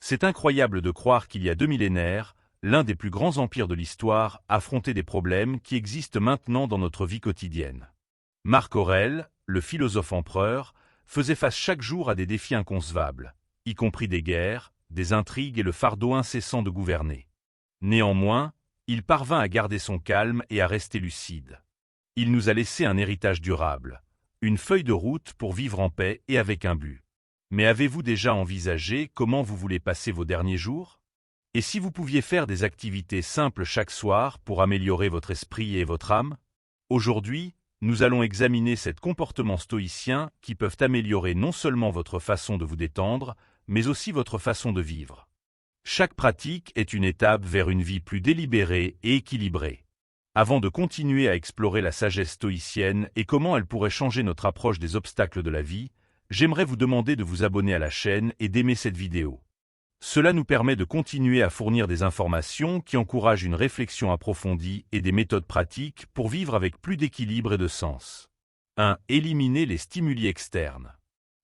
C'est incroyable de croire qu'il y a 2 millénaires, l'un des plus grands empires de l'histoire affrontait des problèmes qui existent maintenant dans notre vie quotidienne. Marc Aurèle, le philosophe empereur, faisait face chaque jour à des défis inconcevables, y compris des guerres, des intrigues et le fardeau incessant de gouverner. Néanmoins, il parvint à garder son calme et à rester lucide. Il nous a laissé un héritage durable, une feuille de route pour vivre en paix et avec un but. Mais avez-vous déjà envisagé comment vous voulez passer vos derniers jours? Et si vous pouviez faire des activités simples chaque soir pour améliorer votre esprit et votre âme? Aujourd'hui, nous allons examiner ces comportements stoïciens qui peuvent améliorer non seulement votre façon de vous détendre, mais aussi votre façon de vivre. Chaque pratique est une étape vers une vie plus délibérée et équilibrée. Avant de continuer à explorer la sagesse stoïcienne et comment elle pourrait changer notre approche des obstacles de la vie, j'aimerais vous demander de vous abonner à la chaîne et d'aimer cette vidéo. Cela nous permet de continuer à fournir des informations qui encouragent une réflexion approfondie et des méthodes pratiques pour vivre avec plus d'équilibre et de sens. 1. Éliminer les stimuli externes.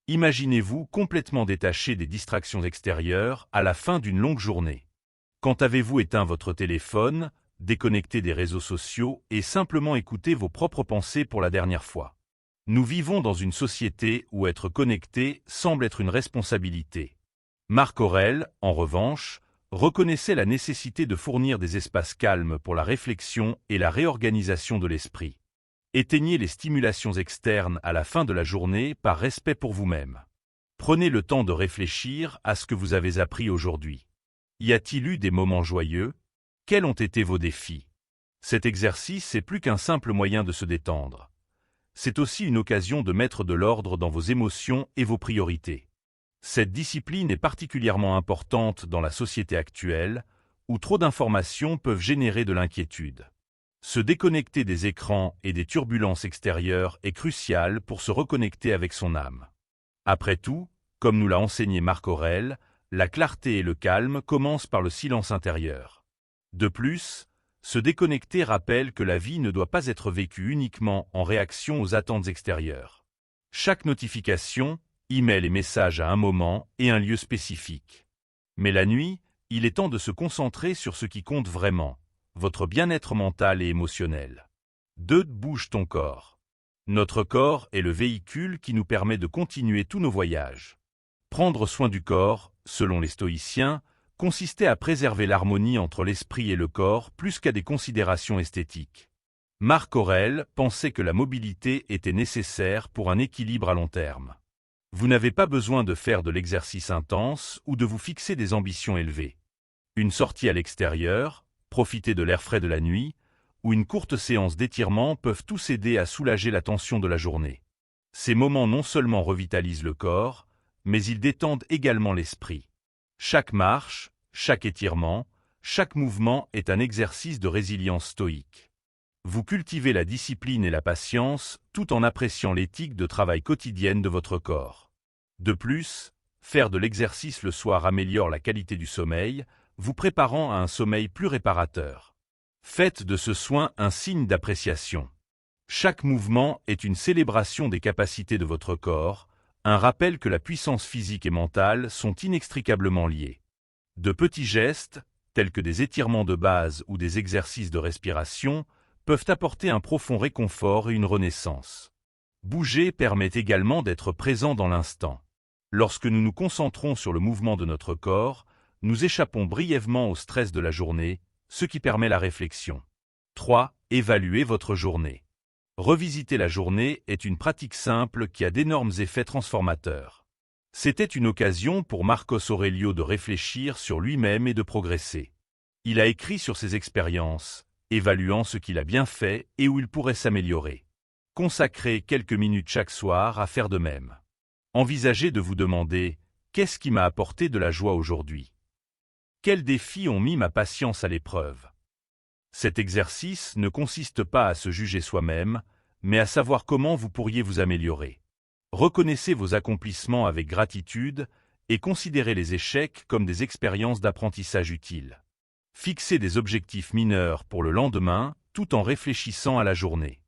Imaginez-vous complètement détaché des distractions extérieures à la fin d'une longue journée. Quand avez-vous éteint votre téléphone, déconnecté des réseaux sociaux et simplement écouté vos propres pensées pour la dernière fois? Nous vivons dans une société où être connecté semble être une responsabilité. Marc Aurèle, en revanche, reconnaissait la nécessité de fournir des espaces calmes pour la réflexion et la réorganisation de l'esprit. Éteignez les stimulations externes à la fin de la journée par respect pour vous-même. Prenez le temps de réfléchir à ce que vous avez appris aujourd'hui. Y a-t-il eu des moments joyeux? Quels ont été vos défis? Cet exercice est plus qu'un simple moyen de se détendre. C'est aussi une occasion de mettre de l'ordre dans vos émotions et vos priorités. Cette discipline est particulièrement importante dans la société actuelle, où trop d'informations peuvent générer de l'inquiétude. Se déconnecter des écrans et des turbulences extérieures est crucial pour se reconnecter avec son âme. Après tout, comme nous l'a enseigné Marc Aurèle, la clarté et le calme commencent par le silence intérieur. De plus, se déconnecter rappelle que la vie ne doit pas être vécue uniquement en réaction aux attentes extérieures. Chaque notification, email et message a un moment et un lieu spécifique. Mais la nuit, il est temps de se concentrer sur ce qui compte vraiment, votre bien-être mental et émotionnel. 2. Bouge ton corps. Notre corps est le véhicule qui nous permet de continuer tous nos voyages. Prendre soin du corps, selon les stoïciens, consistait à préserver l'harmonie entre l'esprit et le corps plus qu'à des considérations esthétiques. Marc Aurèle pensait que la mobilité était nécessaire pour un équilibre à long terme. Vous n'avez pas besoin de faire de l'exercice intense ou de vous fixer des ambitions élevées. Une sortie à l'extérieur, profiter de l'air frais de la nuit, ou une courte séance d'étirement peuvent tous aider à soulager la tension de la journée. Ces moments non seulement revitalisent le corps, mais ils détendent également l'esprit. Chaque marche, chaque étirement, chaque mouvement est un exercice de résilience stoïque. Vous cultivez la discipline et la patience tout en appréciant l'éthique de travail quotidienne de votre corps. De plus, faire de l'exercice le soir améliore la qualité du sommeil, vous préparant à un sommeil plus réparateur. Faites de ce soin un signe d'appréciation. Chaque mouvement est une célébration des capacités de votre corps, un rappel que la puissance physique et mentale sont inextricablement liées. De petits gestes, tels que des étirements de base ou des exercices de respiration, peuvent apporter un profond réconfort et une renaissance. Bouger permet également d'être présent dans l'instant. Lorsque nous nous concentrons sur le mouvement de notre corps, nous échappons brièvement au stress de la journée, ce qui permet la réflexion. 3. Évaluez votre journée. Revisiter la journée est une pratique simple qui a d'énormes effets transformateurs. C'était une occasion pour Marcos Aurelio de réfléchir sur lui-même et de progresser. Il a écrit sur ses expériences, évaluant ce qu'il a bien fait et où il pourrait s'améliorer. Consacrez quelques minutes chaque soir à faire de même. Envisagez de vous demander « Qu'est-ce qui m'a apporté de la joie aujourd'hui ? Quels défis ont mis ma patience à l'épreuve ?» Cet exercice ne consiste pas à se juger soi-même, mais à savoir comment vous pourriez vous améliorer. Reconnaissez vos accomplissements avec gratitude et considérez les échecs comme des expériences d'apprentissage utiles. Fixez des objectifs mineurs pour le lendemain tout en réfléchissant à la journée.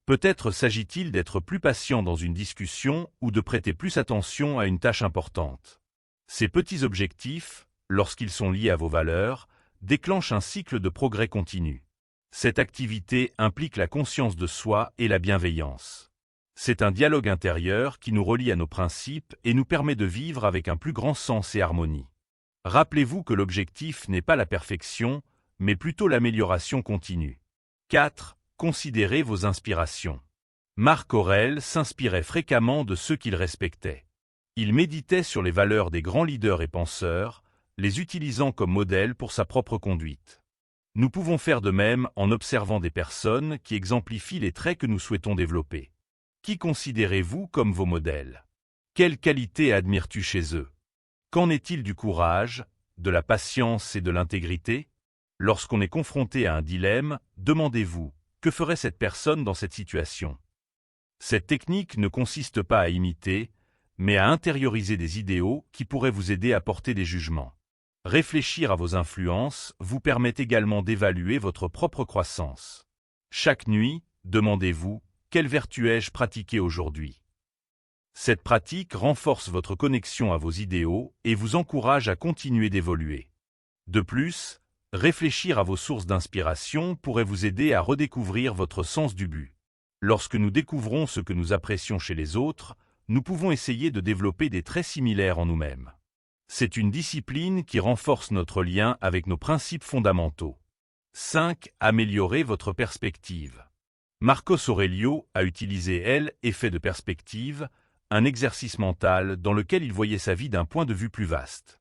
Peut-être s'agit-il d'être plus patient dans une discussion ou de prêter plus attention à une tâche importante. Ces petits objectifs, lorsqu'ils sont liés à vos valeurs, déclenchent un cycle de progrès continu. Cette activité implique la conscience de soi et la bienveillance. C'est un dialogue intérieur qui nous relie à nos principes et nous permet de vivre avec un plus grand sens et harmonie. Rappelez-vous que l'objectif n'est pas la perfection, mais plutôt l'amélioration continue. 4. Considérez vos inspirations. Marc Aurèle s'inspirait fréquemment de ceux qu'il respectait. Il méditait sur les valeurs des grands leaders et penseurs, les utilisant comme modèle pour sa propre conduite. Nous pouvons faire de même en observant des personnes qui exemplifient les traits que nous souhaitons développer. Qui considérez-vous comme vos modèles? Quelles qualités admires-tu chez eux? Qu'en est-il du courage, de la patience et de l'intégrité? Lorsqu'on est confronté à un dilemme, demandez-vous, que ferait cette personne dans cette situation? Cette technique ne consiste pas à imiter, mais à intérioriser des idéaux qui pourraient vous aider à porter des jugements. Réfléchir à vos influences vous permet également d'évaluer votre propre croissance. Chaque nuit, demandez-vous, quelle vertu ai-je pratiquée aujourd'hui? Cette pratique renforce votre connexion à vos idéaux et vous encourage à continuer d'évoluer. De plus, réfléchir à vos sources d'inspiration pourrait vous aider à redécouvrir votre sens du but. Lorsque nous découvrons ce que nous apprécions chez les autres, nous pouvons essayer de développer des traits similaires en nous-mêmes. C'est une discipline qui renforce notre lien avec nos principes fondamentaux. 5. Améliorer votre perspective. Marcos Aurelio a utilisé l'effet de perspective, un exercice mental dans lequel il voyait sa vie d'un point de vue plus vaste.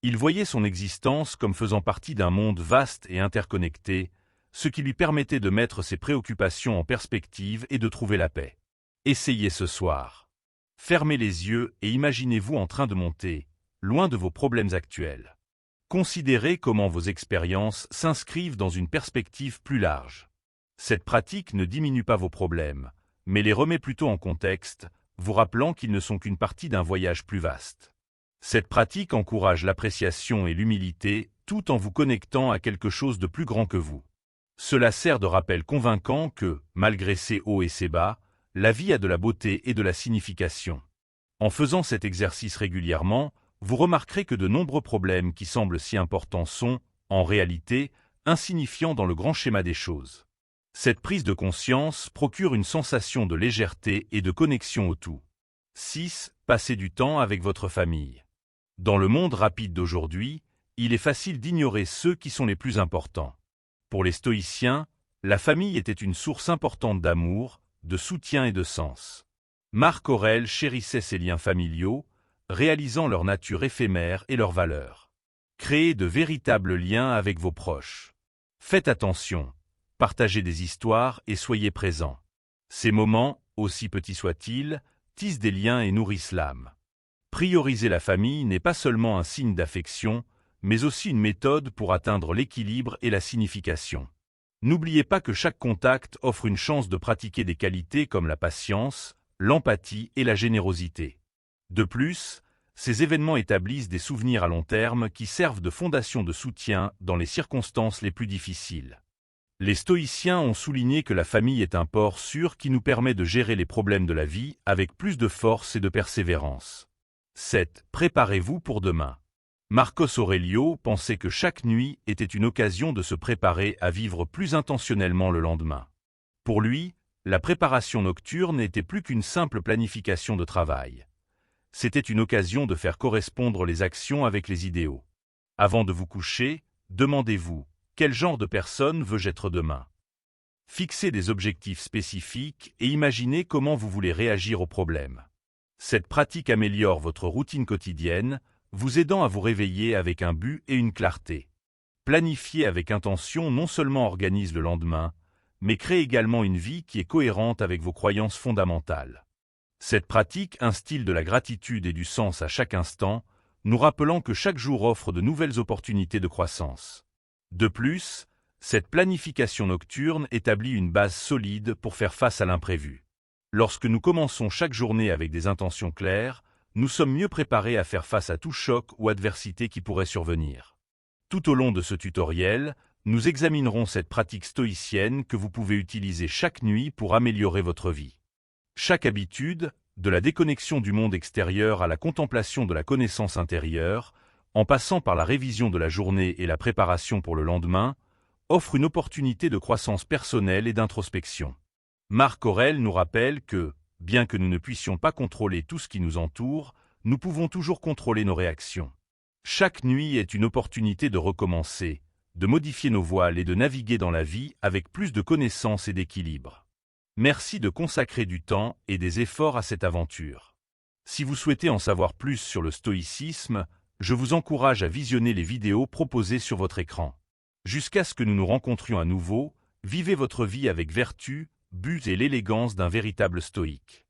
Il voyait son existence comme faisant partie d'un monde vaste et interconnecté, ce qui lui permettait de mettre ses préoccupations en perspective et de trouver la paix. Essayez ce soir. Fermez les yeux et imaginez-vous en train de monter, loin de vos problèmes actuels. Considérez comment vos expériences s'inscrivent dans une perspective plus large. Cette pratique ne diminue pas vos problèmes, mais les remet plutôt en contexte, vous rappelant qu'ils ne sont qu'une partie d'un voyage plus vaste. Cette pratique encourage l'appréciation et l'humilité, tout en vous connectant à quelque chose de plus grand que vous. Cela sert de rappel convaincant que, malgré ses hauts et ses bas, la vie a de la beauté et de la signification. En faisant cet exercice régulièrement, vous remarquerez que de nombreux problèmes qui semblent si importants sont, en réalité, insignifiants dans le grand schéma des choses. Cette prise de conscience procure une sensation de légèreté et de connexion au tout. 6. Passez du temps avec votre famille. Dans le monde rapide d'aujourd'hui, il est facile d'ignorer ceux qui sont les plus importants. Pour les stoïciens, la famille était une source importante d'amour, de soutien et de sens. Marc Aurèle chérissait ses liens familiaux, réalisant leur nature éphémère et leurs valeurs. Créez de véritables liens avec vos proches. Faites attention, partagez des histoires et soyez présents. Ces moments, aussi petits soient-ils, tissent des liens et nourrissent l'âme. Prioriser la famille n'est pas seulement un signe d'affection, mais aussi une méthode pour atteindre l'équilibre et la signification. N'oubliez pas que chaque contact offre une chance de pratiquer des qualités comme la patience, l'empathie et la générosité. De plus, ces événements établissent des souvenirs à long terme qui servent de fondation de soutien dans les circonstances les plus difficiles. Les stoïciens ont souligné que la famille est un port sûr qui nous permet de gérer les problèmes de la vie avec plus de force et de persévérance. 7. Préparez-vous pour demain. Marcos Aurelio pensait que chaque nuit était une occasion de se préparer à vivre plus intentionnellement le lendemain. Pour lui, la préparation nocturne n'était plus qu'une simple planification de travail. C'était une occasion de faire correspondre les actions avec les idéaux. Avant de vous coucher, demandez-vous, quel genre de personne veux-je être demain? Fixez des objectifs spécifiques et imaginez comment vous voulez réagir aux problèmes. Cette pratique améliore votre routine quotidienne, vous aidant à vous réveiller avec un but et une clarté. Planifier avec intention non seulement organise le lendemain, mais crée également une vie qui est cohérente avec vos croyances fondamentales. Cette pratique instille de la gratitude et du sens à chaque instant, nous rappelant que chaque jour offre de nouvelles opportunités de croissance. De plus, cette planification nocturne établit une base solide pour faire face à l'imprévu. Lorsque nous commençons chaque journée avec des intentions claires, nous sommes mieux préparés à faire face à tout choc ou adversité qui pourrait survenir. Tout au long de ce tutoriel, nous examinerons cette pratique stoïcienne que vous pouvez utiliser chaque nuit pour améliorer votre vie. Chaque habitude, de la déconnexion du monde extérieur à la contemplation de la connaissance intérieure, en passant par la révision de la journée et la préparation pour le lendemain, offre une opportunité de croissance personnelle et d'introspection. Marc Aurèle nous rappelle que, bien que nous ne puissions pas contrôler tout ce qui nous entoure, nous pouvons toujours contrôler nos réactions. Chaque nuit est une opportunité de recommencer, de modifier nos voiles et de naviguer dans la vie avec plus de connaissances et d'équilibre. Merci de consacrer du temps et des efforts à cette aventure. Si vous souhaitez en savoir plus sur le stoïcisme, je vous encourage à visionner les vidéos proposées sur votre écran. Jusqu'à ce que nous nous rencontrions à nouveau, vivez votre vie avec vertu, but et l'élégance d'un véritable stoïque.